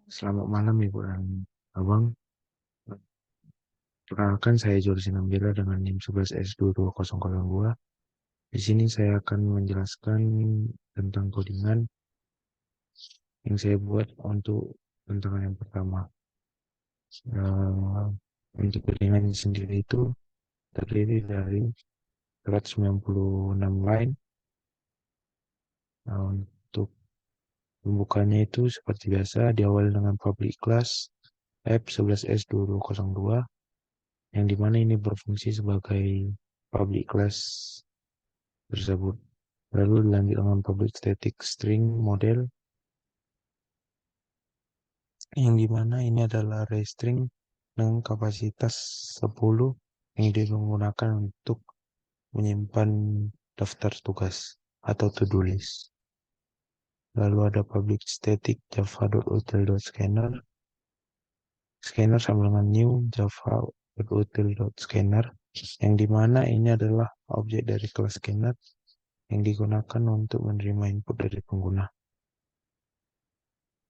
Selamat malam Ibu dan Abang. Perkenalkan saya Jordi Sinambela dengan NIM 11S22002. Di sini saya akan menjelaskan tentang codingan yang saya buat untuk tantangan yang pertama. Eh, untuk codingan sendiri itu terdiri dari 196 line. Untuk pembukanya itu seperti biasa diawali dengan public class F11S2202 yang dimana ini berfungsi sebagai public class tersebut. Lalu dilanjut dengan public static string model yang dimana ini adalah array string dengan kapasitas 10 yang digunakan untuk menyimpan daftar tugas atau to-do list. Lalu ada public static java.util.scanner scanner sama dengan new java.util.scanner yang dimana ini adalah objek dari kelas scanner yang digunakan untuk menerima input dari pengguna.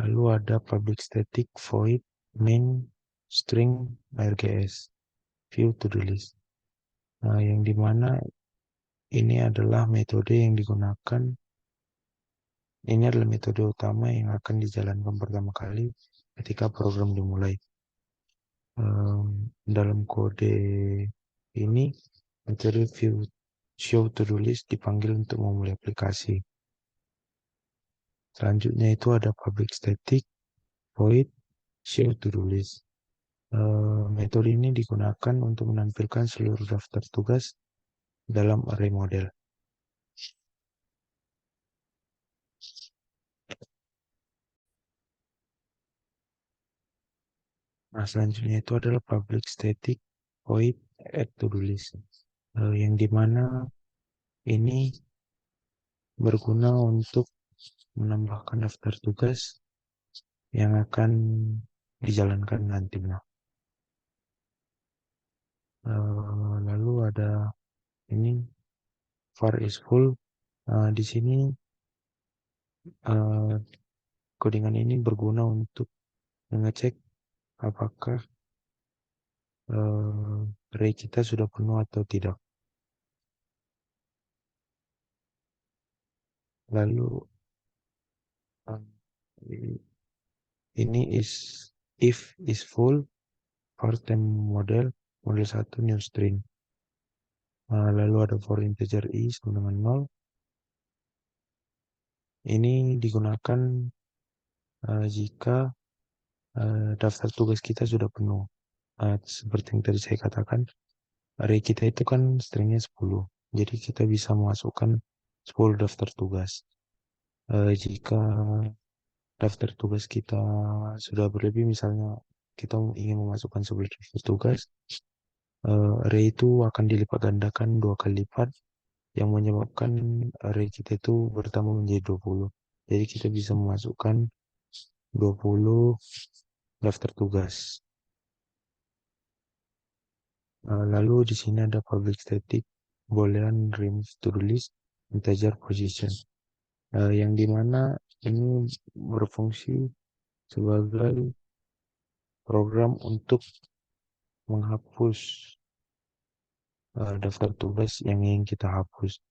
Lalu ada public static void main string RGS view to do list. Nah, yang dimana ini adalah metode yang digunakan. Ini adalah metode utama yang akan dijalankan pertama kali ketika program dimulai. Dalam kode ini metode view show to do list dipanggil untuk memulai aplikasi. Selanjutnya itu ada public static void show to do list. Metode ini digunakan untuk menampilkan seluruh daftar tugas dalam array model. Nah, selanjutnya itu adalah public static void add to do list, yang dimana ini berguna untuk menambahkan daftar tugas yang akan dijalankan nantinya. Lalu ada ini var is full. Di sini uh, codingan ini berguna untuk mengecek apakah array kita sudah penuh atau tidak. Lalu uh, ini if is full for time model 1 new string. Lalu ada for integer i sama dengan 0. Ini digunakan jika daftar tugas kita sudah penuh. Seperti yang tadi saya katakan, array kita itu kan stringnya 10. Jadi kita bisa memasukkan 10 daftar tugas. Jika daftar tugas kita sudah berlebih, misalnya kita ingin memasukkan 11 daftar tugas, array itu akan dilipat gandakan 2 kali lipat yang menyebabkan array kita itu bertambah menjadi 20. Jadi kita bisa memasukkan 20 daftar tugas. Lalu di sini ada public static boolean remove to do list integer position, yang dimana ini berfungsi sebagai program untuk menghapus daftar tugas yang ingin kita hapus.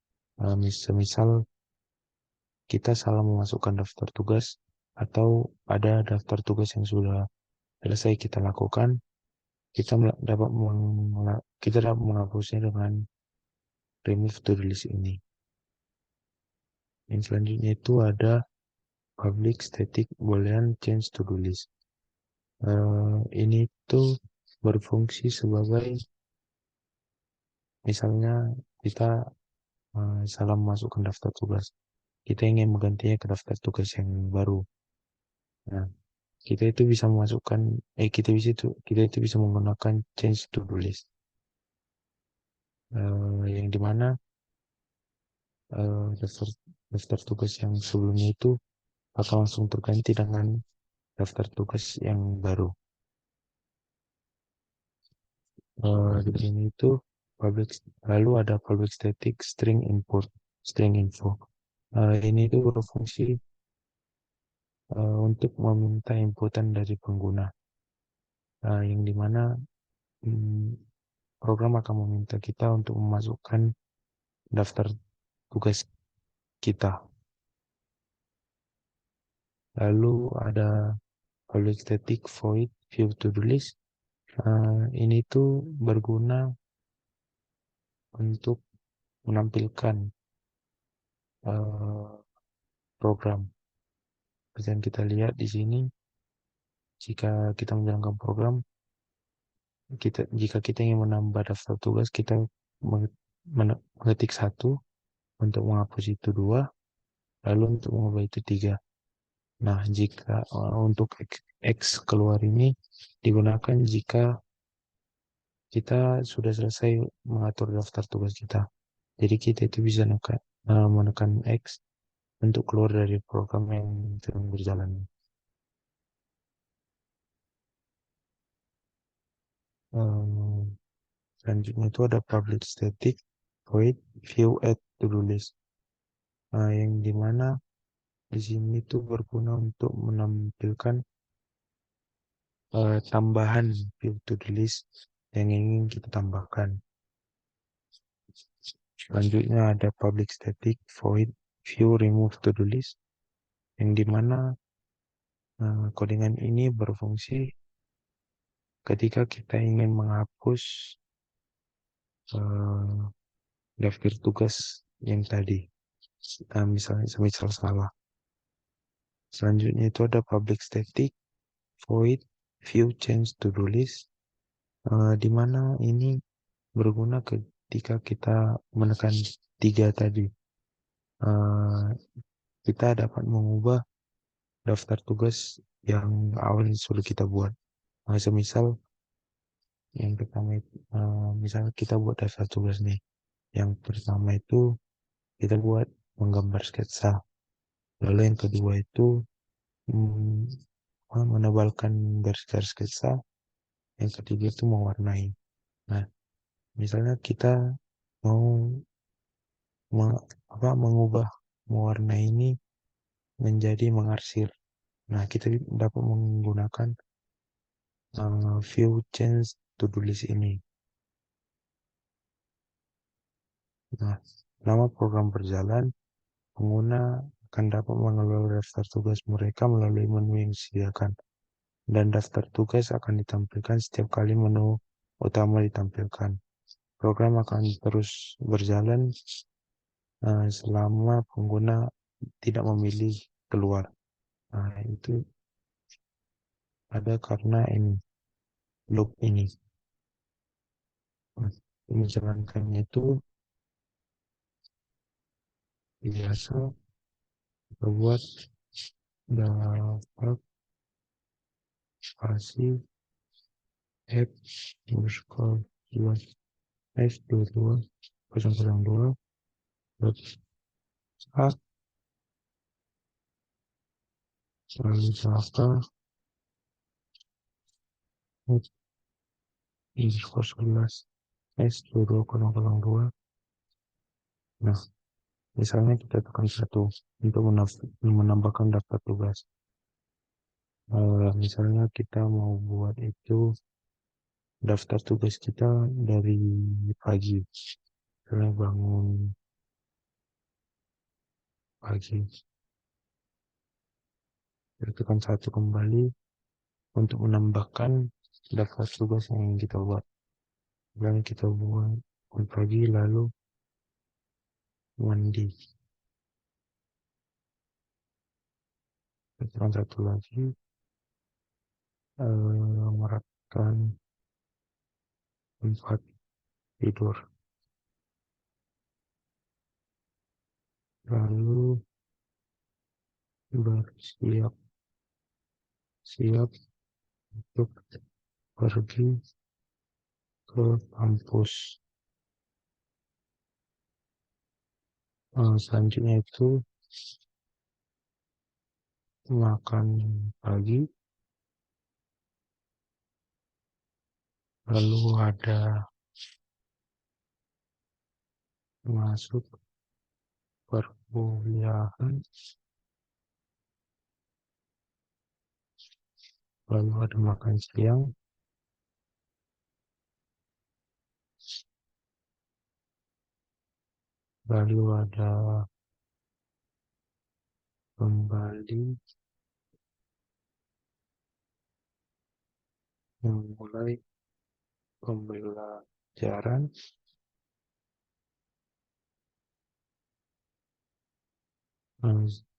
Misal kita salah memasukkan daftar tugas atau ada daftar tugas yang sudah selesai kita lakukan, kita dapat menghapusnya dengan remove to do list ini. Yang selanjutnya itu ada public static boolean change to do list. Ini tuh berfungsi sebagai misalnya kita salah memasukkan daftar tugas, kita ingin menggantinya ke daftar tugas yang baru. Nah, kita itu bisa menggunakan change to do list, yang dimana daftar daftar tugas yang sebelumnya itu akan langsung terganti dengan daftar tugas yang baru. Di sini itu public lalu ada public static string input string info. Ini itu berfungsi untuk meminta inputan dari pengguna, yang dimana program akan meminta kita untuk memasukkan daftar tugas kita. Lalu ada public static void view to do list. Ini tuh berguna untuk menampilkan uh, program. Seperti yang kita lihat di sini, jika kita menjalankan program, jika kita ingin menambah daftar tugas, kita mengetik satu, untuk menghapus itu dua, lalu untuk mengubah itu tiga. Nah, jika untuk X keluar ini digunakan jika kita sudah selesai mengatur daftar tugas kita. Jadi kita itu bisa menekan X untuk keluar dari program yang sedang berjalan. Selanjutnya itu ada public static void view at to-do list. Yang dimana di sini itu berguna untuk menampilkan tambahan view to-do list yang ingin kita tambahkan. Selanjutnya ada public static void view remove to-do list, yang dimana codingan ini berfungsi ketika kita ingin menghapus uh, daftar tugas yang tadi, misalnya semisal salah. Selanjutnya itu ada public static void view change to-do list, di mana ini berguna ketika kita menekan tiga tadi. Uh, Kita dapat mengubah daftar tugas yang awalnya sudah kita buat. Semisal yang pertama itu, misalnya kita buat daftar tugas nih. Yang pertama itu kita buat menggambar sketsa. Lalu yang kedua itu menebalkan garis-garis sketsa. Yang ketiga itu mewarnai. Nah, misalnya kita mau mengubah mewarnai ini menjadi mengarsir. Nah, kita dapat menggunakan view change to do list ini. Nah, selama program berjalan, pengguna akan dapat mengelola daftar tugas mereka melalui menu yang disediakan. Dan daftar tugas akan ditampilkan setiap kali menu utama ditampilkan. Program akan terus berjalan selama pengguna tidak memilih keluar. Nah, itu ada karena ini, loop ini. Nah, menjalankannya itu biasa kita buat dapat spasi app underscore 2 f 22 dot start lalu Java underscore 11 s 22 Nah, misalnya kita tekan satu untuk menambahkan daftar tugas. Misalnya kita mau buat itu daftar tugas kita dari pagi. Misalnya bangun pagi. Kita tekan satu kembali untuk menambahkan daftar tugas yang ingin kita buat. Misalnya kita buat pagi lalu mandi. Kita tekan satu lagi. Merapikan tempat tidur. Lalu bersiap siap untuk pergi ke kampus. Selanjutnya itu makan pagi, lalu ada masuk perkuliahan, lalu ada makan siang, lalu ada kembali memulai pembelajaran,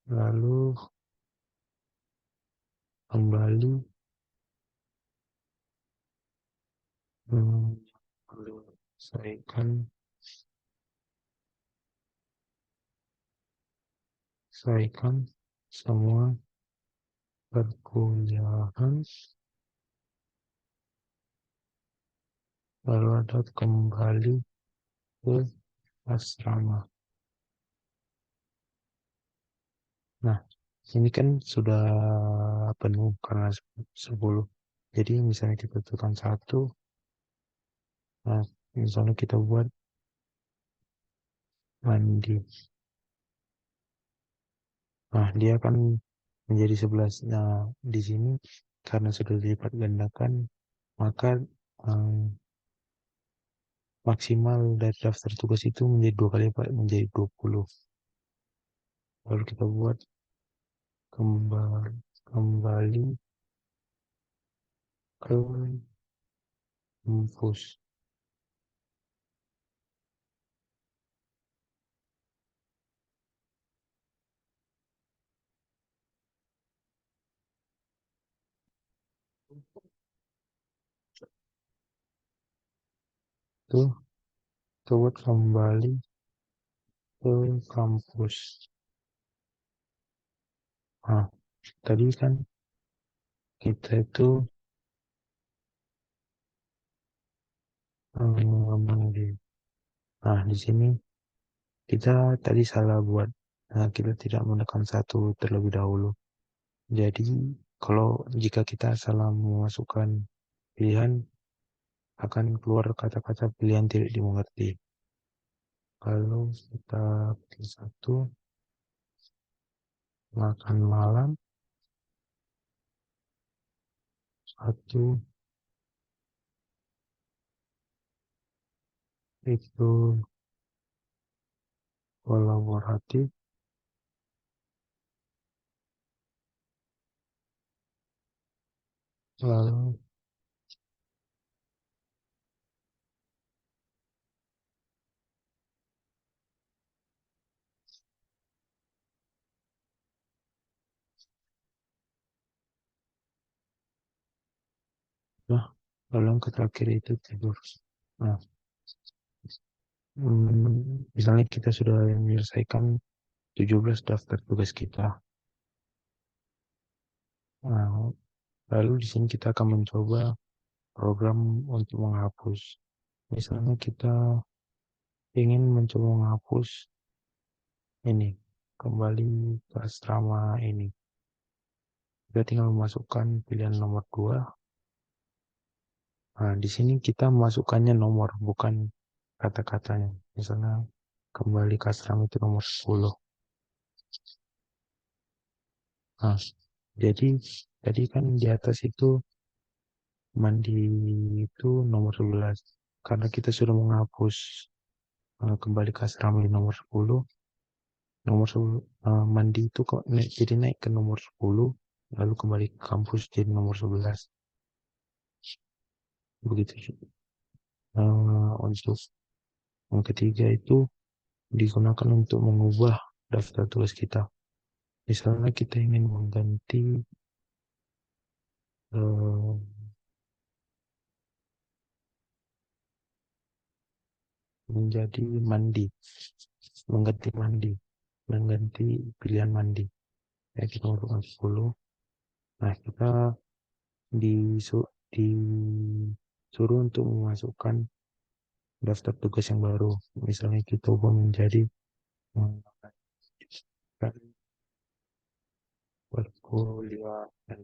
lalu kembali menyelesaikan selesaikan semua perkuliahan, lalu ada kembali ke asrama. Nah, ini kan sudah penuh karena 10. Jadi misalnya kita tentukan satu, nah misalnya kita buat mandi. Nah, dia akan menjadi 11. Nah, di sini karena sudah dilipat gandakan, maka maksimal dari daftar tugas itu menjadi 2 kali lipat, menjadi 20. Lalu kita buat kembali ke kampus. Tuh, kita buat kembali ke kampus. Nah, tadi kan kita itu mandi. Nah, di sini kita tadi salah buat. Nah, kita tidak menekan satu terlebih dahulu. Jadi, kalau jika kita salah memasukkan pilihan, akan keluar kata-kata pilihan tidak dimengerti. Kalau kita pilih satu, makan malam, satu itu kolaboratif, lalu nah, lalu yang terakhir itu tidur. Nah, misalnya kita sudah menyelesaikan 17 daftar tugas kita. Nah, lalu di sini kita akan mencoba program untuk menghapus. Misalnya kita ingin mencoba menghapus ini, kembali ke asrama ini. Kita tinggal memasukkan pilihan nomor 2. Nah, di sini kita masukkannya nomor, bukan kata-katanya. Misalnya kembali ke asrama itu nomor 10. Nah, jadi tadi kan di atas itu mandi itu nomor 11. Karena kita sudah menghapus kembali ke asrama di nomor 10, nomor 10, mandi itu kok jadi naik ke nomor 10, lalu kembali ke kampus jadi nomor 11. Begitu. Untuk yang ketiga itu digunakan untuk mengubah daftar tugas kita. Misalnya kita ingin mengganti eh, menjadi mandi, mengganti pilihan mandi. Ya, kita masukkan 10. Nah, kita disuruh untuk memasukkan daftar tugas yang baru. Misalnya kita ubah menjadi menggunakan perkuliahan.